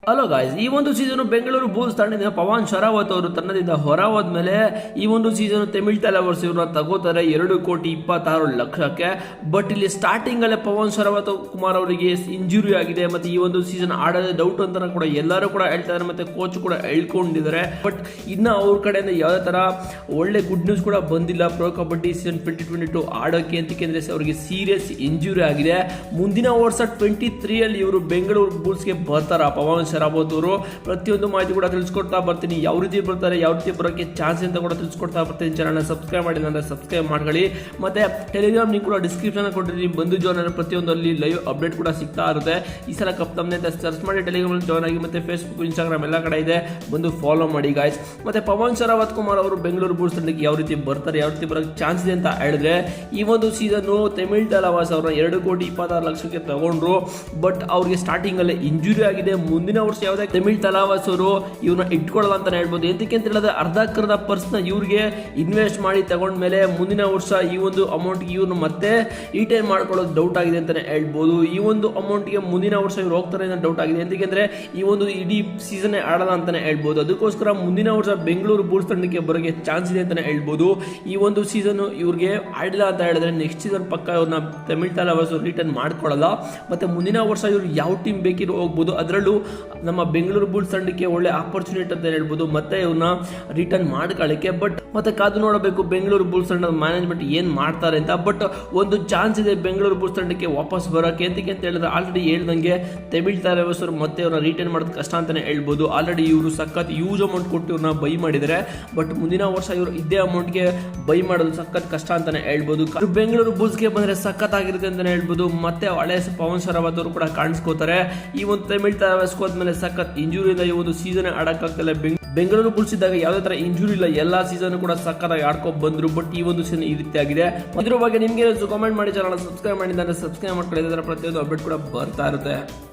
Hello guys, ಈ ಒಂದು season Bengaluru Bulls ತಂಡದಿಂದ ಪವನ್ ಶರಾವತ್ ಅವರು ತಂಡದಿಂದ ಹೊರ ಹೋದ್ಮೇಲೆ ಈ ಒಂದು ಸೀಸನ್ ತಮಿಳ್ ತಲವರ್ಸ್ ಇವ್ರನ್ನ ತಗೋತಾರೆ 2,26,00,000. ಬಟ್ ಇಲ್ಲಿ ಸ್ಟಾರ್ಟಿಂಗ್ ಅಲ್ಲೇ ಪವನ್ ಶರಾವತ್ ಕುಮಾರ್ ಅವರಿಗೆ ಇಂಜುರಿ ಆಗಿದೆ, ಮತ್ತೆ ಈ ಒಂದು ಸೀಸನ್ ಆಡೋದೇ ಡೌಟ್ ಅಂತ ಕೂಡ ಎಲ್ಲರೂ ಕೂಡ ಹೇಳ್ತಾರೆ, ಮತ್ತೆ ಕೋಚ್ ಕೂಡ ಹೇಳ್ಕೊಂಡಿದ್ದಾರೆ. ಬಟ್ ಇನ್ನ ಅವ್ರ ಕಡೆಯಿಂದ ಯಾವುದೇ ತರ ಒಳ್ಳೆ ಗುಡ್ ನ್ಯೂಸ್ ಕೂಡ ಬಂದಿಲ್ಲ ಪ್ರೊ ಕಬಡ್ಡಿ ಸೀಸನ್ 2022 ಆಡೋಕೆ. ಅಂತಂದ್ರೆ ಅವರಿಗೆ ಸೀರಿಯಸ್ ಇಂಜುರಿ ಆಗಿದೆ. ಮುಂದಿನ ವರ್ಷ 23 ಅಲ್ಲಿ ಇವರು ಬೆಂಗಳೂರು ಬುಲ್ಸ್ಗೆ ಬರ್ತಾರ ಪವನ್ ಶರಾವತ್ ಅವರು. ಪ್ರತಿಯೊಂದು ಮಾಹಿತಿ ಕೂಡ ತಿಳಿಸ್ಕೊಡ್ತಾ ಬರ್ತೀನಿ, ಯಾವ ರೀತಿ ಬರ್ತಾರೆ, ಯಾವ ರೀತಿ ಬರೋಕ್ಕೆ ಚಾನ್ಸ್ ಅಂತ ಕೂಡ ತಿಳಿಸ್ಕೊಡ್ತಾ ಬರ್ತೀನಿ. ಚಾನಲ್ ಸಬ್ಸ್ಕ್ರೈಬ್ ಮಾಡಿ, ಅಂದ್ರೆ ಸಬ್ಸ್ಕ್ರೈಬ್ ಮಾಡ್ಕೊಳ್ಳಿ. ಮತ್ತೆ ಟೆಲಿಗ್ರಾಮ್ ಲಿಂಕ್ ಕೂಡ ಡಿಸ್ಕ್ರಿಪ್ಷನ್ ಕೊಟ್ಟಿದ್ದೀನಿ, ಬಂದು ಜಾಯ್ನ್ ಆಗಿ ಪ್ರತಿಯೊಂದು ಅಲ್ಲಿ ಲೈವ್ ಅಪ್ಡೇಟ್ ಕೂಡ ಸಿಗ್ತಾ ಇರುತ್ತೆ. ಈ ಸಲ ಕಪ್ ತಮ್ಮನೆ ಅಂತ ಸರ್ಚ್ ಮಾಡಿ ಟೆಲಿಗ್ರಾಮ್ ಜಾಯ್ನ್ ಆಗಿ, ಮತ್ತೆ ಫೇಸ್ಬುಕ್ ಇನ್ಸ್ಟಾಗ್ರಾಮ್ ಎಲ್ಲ ಕಡೆ ಇದೆ, ಬಂದು ಫಾಲೋ ಮಾಡಿ ಗಾಯ್ಸ್. ಮತ್ತೆ ಪವನ್ ಶರಾವತ್ ಕುಮಾರ್ ಅವರು ಬೆಂಗಳೂರು ಬುಲ್ಸ್ ತಂಡಕ್ಕೆ ಯಾವ ರೀತಿ ಬರ್ತಾರೆ, ಯಾವ ರೀತಿ ಬರೋಕ್ಕೆ ಚಾನ್ಸ್ ಇದೆ ಅಂತ ಹೇಳಿದ್ರೆ, ಈ ಒಂದು ಸೀಸನ್ ತಮಿಳ್ ತಲವಾಸ್ ಅವರ 2,26,00,000 ತಗೊಂಡ್ರು. ಬಟ್ ಅವ್ರಿಗೆ ಸ್ಟಾರ್ಟಿಂಗ್ ಅಲ್ಲೇ ಇಂಜುರಿ ಆಗಿದೆ. ಮುಂದಿನ ವರ್ಷ ಯಾವುದೇ ತಮಿಳ್ ತಲಾವಾಸ್ ಅವರು ಇವ್ರನ್ನ ಇಟ್ಕೊಳ್ಳಲ್ಲ ಅಂತಾನೆ ಹೇಳ್ಬೋದು. ಎಂತಕ್ಕೆ ಅಂತ ಹೇಳಿದ್ರೆ ಅರ್ಧಕ್ಕರ್ಧ ಪರ್ಸ್ನ ಇವ್ರಿಗೆ ಇನ್ವೆಸ್ಟ್ ಮಾಡಿ ತಗೊಂಡ್ಮೇಲೆ ಮುಂದಿನ ವರ್ಷ ಈ ಒಂದು ಅಮೌಂಟ್ ಇವ್ರನ್ನ ಮತ್ತೆ ರಿಟೈನ್ ಮಾಡ್ಕೊಳ್ಳೋದು ಡೌಟ್ ಆಗಿದೆ ಅಂತಾನೆ ಹೇಳ್ಬೋದು. ಈ ಒಂದು ಅಮೌಂಟ್ಗೆ ಮುಂದಿನ ವರ್ಷ ಇವ್ರು ಹೋಗ್ತಾರೆ ಅನ್ನೋ ಡೌಟ್ ಆಗಿದೆ. ಎಂತಕ್ಕೆ ಈ ಒಂದು ಇಡೀ ಸೀಸನ್ ಆಡಲ್ಲ ಅಂತಾನೆ ಹೇಳ್ಬೋದು. ಅದಕ್ಕೋಸ್ಕರ ಮುಂದಿನ ವರ್ಷ ಬೆಂಗಳೂರು ಬುಲ್ಸ್ ತಂಡಕ್ಕೆ ಬರೋಕ್ಕೆ ಚಾನ್ಸ್ ಇದೆ ಅಂತಾನೆ ಹೇಳ್ಬೋದು. ಈ ಒಂದು ಸೀಸನ್ ಇವ್ರಿಗೆ ಆಡಿಲ್ಲ ಅಂತ ಹೇಳಿದ್ರೆ ನೆಕ್ಸ್ಟ್ ಸೀಸನ್ ಪಕ್ಕ ಇವ್ರನ್ನ ತಮಿಳ್ ತಲಾವಾಸ್ ರಿಟರ್ನ್ ಮಾಡ್ಕೊಳ್ಳಲ್ಲ. ಮತ್ತೆ ಮುಂದಿನ ವರ್ಷ ಇವ್ರು ಯಾವ ಟೀಮ್ ಬೇಕಿರೋ ಹೋಗ್ಬೋದು, ಅದರಲ್ಲೂ ನಮ್ಮ ಬೆಂಗಳೂರು ಬುಲ್ಸ್ ತಂಡಕ್ಕೆ ಒಳ್ಳೆ ಆಪರ್ಚುನಿಟಿ ಅಂತ ಹೇಳ್ಬೋದು ಮತ್ತೆ ಇವ್ರನ್ನ ರಿಟರ್ನ್ ಮಾಡ್ಕೊಳ್ಳಿಕ್ಕೆ. ಬಟ್ ಮತ್ತೆ ಕಾದು ನೋಡಬೇಕು ಬೆಂಗಳೂರು ಬುಲ್ಸ್ ತಂಡದ ಮ್ಯಾನೇಜ್ಮೆಂಟ್ ಏನ್ ಮಾಡ್ತಾರೆ ಅಂತ. ಬಟ್ ಒಂದು ಚಾನ್ಸ್ ಇದೆ ಬೆಂಗಳೂರು ಬುಲ್ಸ್ ತಂಡಕ್ಕೆ ವಾಪಸ್ ಬರೋಕೆ. ಎಂತಕ್ಕೆ ಅಂತ ಹೇಳಿದ್ರೆ ಆಲ್ರೆಡಿ ಹೇಳ್ದಂಗೆ ತಮಿಳ್ ತಲಾವಾಸ್ ಅವರು ಮತ್ತೆ ಅವ್ರನ್ನ ರಿಟರ್ನ್ ಮಾಡೋದು ಕಷ್ಟ ಅಂತಾನೆ ಹೇಳ್ಬೋದು. ಆಲ್ರೆಡಿ ಇವರು ಸಖತ್ ಯೂಸ್ ಅಮೌಂಟ್ ಕೊಟ್ಟು ಇವ್ರನ್ನ ಬೈ ಮಾಡಿದ್ದಾರೆ. ಬಟ್ ಮುಂದಿನ ವರ್ಷ ಇವರು ಇದೇ ಅಮೌಂಟ್ಗೆ ಬೈ ಮಾಡೋದು ಸಖತ್ ಕಷ್ಟ ಅಂತಾನೆ ಹೇಳ್ಬೋದು. ಬೆಂಗಳೂರು ಬುಲ್ಸ್ಗೆ ಬಂದ್ರೆ ಸಖತ್ ಆಗಿರುತ್ತೆ ಅಂತಾನೆ ಹೇಳ್ಬೋದು. ಮತ್ತೆ ಹಳೆ ಪವನ್ ಶರಾವತ್ ಅವರು ಕೂಡ ಕಾಣಿಸ್ಕೋತಾರೆ. ಈ ಒಂದು ತಮಿಳ್ ತಲಾವಾಸ್ ಹೋದ್ಮೇಲೆ ಸಖತ್ ಇಂಜುರಿಯಿಂದ ಈ ಒಂದು ಸೀಸನ್ ಆಡಕ್ಕಾಗ್ತಲ್ಲ. ಬೆಂಗಳೂರು ಬುಲ್ಸ್ ಇದ್ದಾಗ ಯಾವುದೇ ತರ ಇಂಜುರಿ ಇಲ್ಲ, ಎಲ್ಲಾ ಸೀಸನ್ ಕೂಡ ಸಕ್ಕತ್ತಾಗಿ ಆಡ್ಕೊಂಡು ಬಂದ್ರು. ಬಟ್ ಈ ಒಂದು ಸೀಸನ್ ಈ ರೀತಿ ಆಗಿದೆ. ಇದ್ರ ಬಗ್ಗೆ ನಿಮ್ಗೆ ಕಾಮೆಂಟ್ ಮಾಡಿ, ಚಾನಲ್ ಸಬ್ಸ್ಕ್ರೈಬ್ ಮಾಡಿದ್ರೆ ಸಬ್ಸ್ಕ್ರೈಬ್ ಮಾಡ್ಕೊಳ್ಳಿ, ಪ್ರತಿಯೊಂದು ಅಪ್ಡೇಟ್ ಕೂಡ ಬರ್ತಾ ಇರುತ್ತೆ.